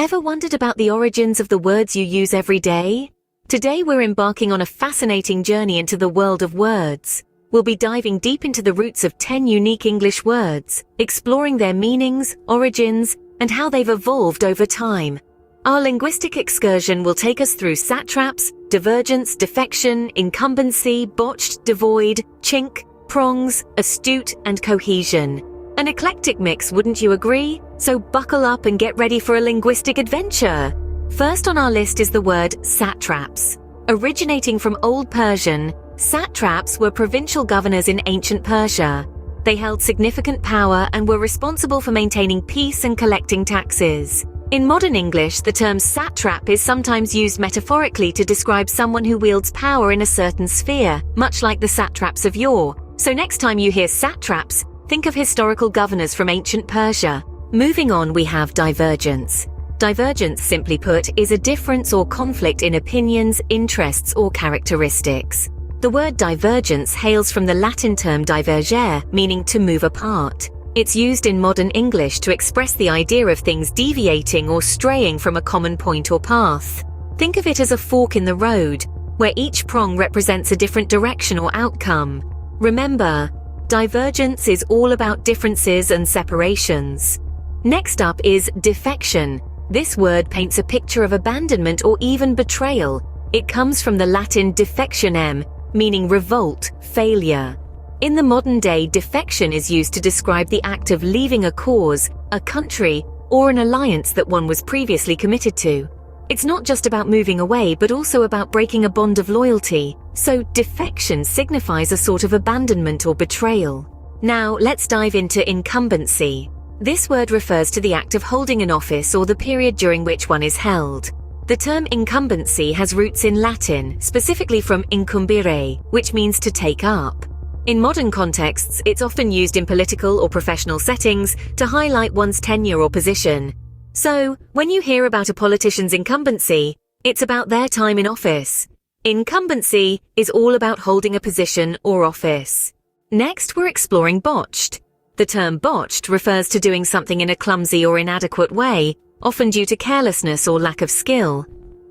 Ever wondered about the origins of the words you use every day? Today we're embarking on a fascinating journey into the world of words. We'll be diving deep into the roots of 10 unique English words, exploring their meanings, origins, and how they've evolved over time. Our linguistic excursion will take us through Satraps, Divergence, Defection, Incumbency, Botched, Devoid, Chink, Prongs, Astute, and Cohesion. An eclectic mix, wouldn't you agree? So buckle up and get ready for a linguistic adventure. First on our list is the word satraps. Originating from Old Persian, satraps were provincial governors in ancient Persia. They held significant power and were responsible for maintaining peace and collecting taxes. In modern English, the term satrap is sometimes used metaphorically to describe someone who wields power in a certain sphere, much like the satraps of yore. So next time you hear satraps, think of historical governors from ancient Persia. Moving on, we have divergence. Divergence, simply put, is a difference or conflict in opinions, interests, or characteristics. The word divergence hails from the Latin term divergere, meaning to move apart. It's used in modern English to express the idea of things deviating or straying from a common point or path. Think of it as a fork in the road, where each prong represents a different direction or outcome. Remember, divergence is all about differences and separations. Next up is defection. This word paints a picture of abandonment or even betrayal. It comes from the Latin defectionem, meaning revolt, failure. In the modern day, defection is used to describe the act of leaving a cause, a country, or an alliance that one was previously committed to. It's not just about moving away, but also about breaking a bond of loyalty. So defection signifies a sort of abandonment or betrayal. Now, let's dive into incumbency. This word refers to the act of holding an office or the period during which one is held. The term incumbency has roots in Latin, specifically from incumbere, which means to take up. In modern contexts, it's often used in political or professional settings to highlight one's tenure or position. So, when you hear about a politician's incumbency, it's about their time in office. Incumbency is all about holding a position or office. Next, we're exploring botched. The term botched refers to doing something in a clumsy or inadequate way, often due to carelessness or lack of skill.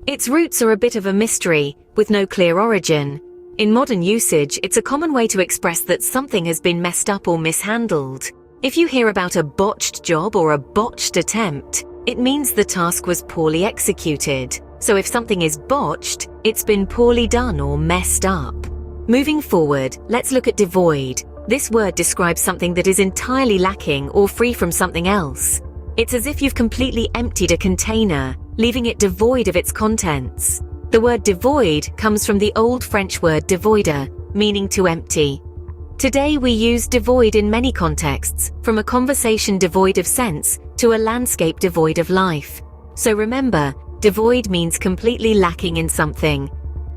Its roots are a bit of a mystery, with no clear origin. In modern usage, it's a common way to express that something has been messed up or mishandled. If you hear about a botched job or a botched attempt, it means the task was poorly executed. So if something is botched, it's been poorly done or messed up. Moving forward, let's look at devoid. This word describes something that is entirely lacking or free from something else. It's as if you've completely emptied a container, leaving it devoid of its contents. The word devoid comes from the old French word devoider, meaning to empty. Today we use devoid in many contexts, from a conversation devoid of sense to a landscape devoid of life. So remember, devoid means completely lacking in something.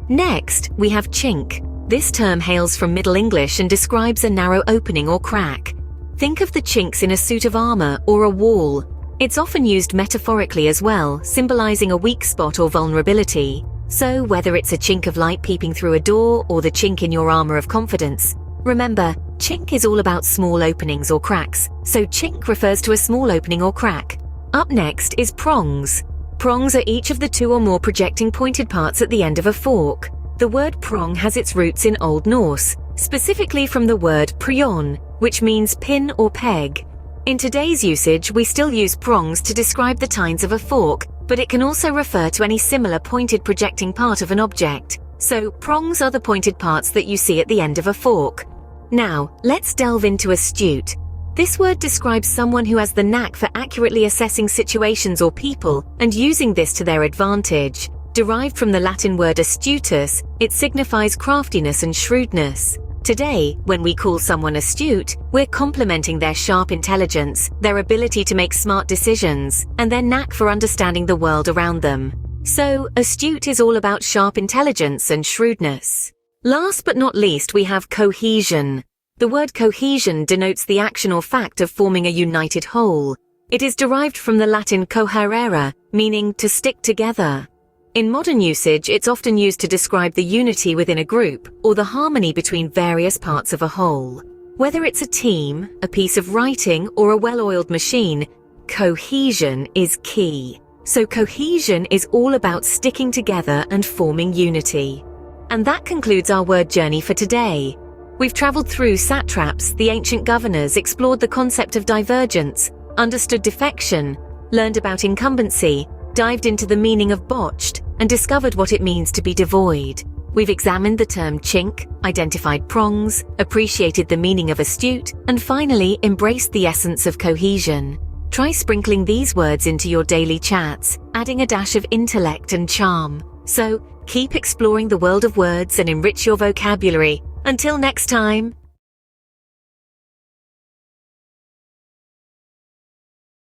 Next, we have chink. This term hails from Middle English and describes a narrow opening or crack. Think of the chinks in a suit of armor or a wall. It's often used metaphorically as well, symbolizing a weak spot or vulnerability. So whether it's a chink of light peeping through a door or the chink in your armor of confidence, remember, chink is all about small openings or cracks, so chink refers to a small opening or crack. Up next is prongs. Prongs are each of the two or more projecting pointed parts at the end of a fork. The word prong has its roots in Old Norse, specifically from the word prion, which means pin or peg. In today's usage, we still use prongs to describe the tines of a fork, but it can also refer to any similar pointed projecting part of an object. So, prongs are the pointed parts that you see at the end of a fork. Now, let's delve into astute. This word describes someone who has the knack for accurately assessing situations or people and using this to their advantage. Derived from the Latin word astutus, it signifies craftiness and shrewdness. Today, when we call someone astute, we're complimenting their sharp intelligence, their ability to make smart decisions, and their knack for understanding the world around them. So, astute is all about sharp intelligence and shrewdness. Last but not least, we have cohesion. The word cohesion denotes the action or fact of forming a united whole. It is derived from the Latin coherere, meaning to stick together. In modern usage, it's often used to describe the unity within a group or the harmony between various parts of a whole. Whether it's a team, a piece of writing, or a well-oiled machine, cohesion is key. So cohesion is all about sticking together and forming unity. And that concludes our word journey for today. We've traveled through satraps, the ancient governors, explored the concept of divergence, understood defection, learned about incumbency, dived into the meaning of botched, and discovered what it means to be devoid. We've examined the term chink, identified prongs, appreciated the meaning of astute, and finally embraced the essence of cohesion. Try sprinkling these words into your daily chats, adding a dash of intellect and charm. So, keep exploring the world of words and enrich your vocabulary. Until next time.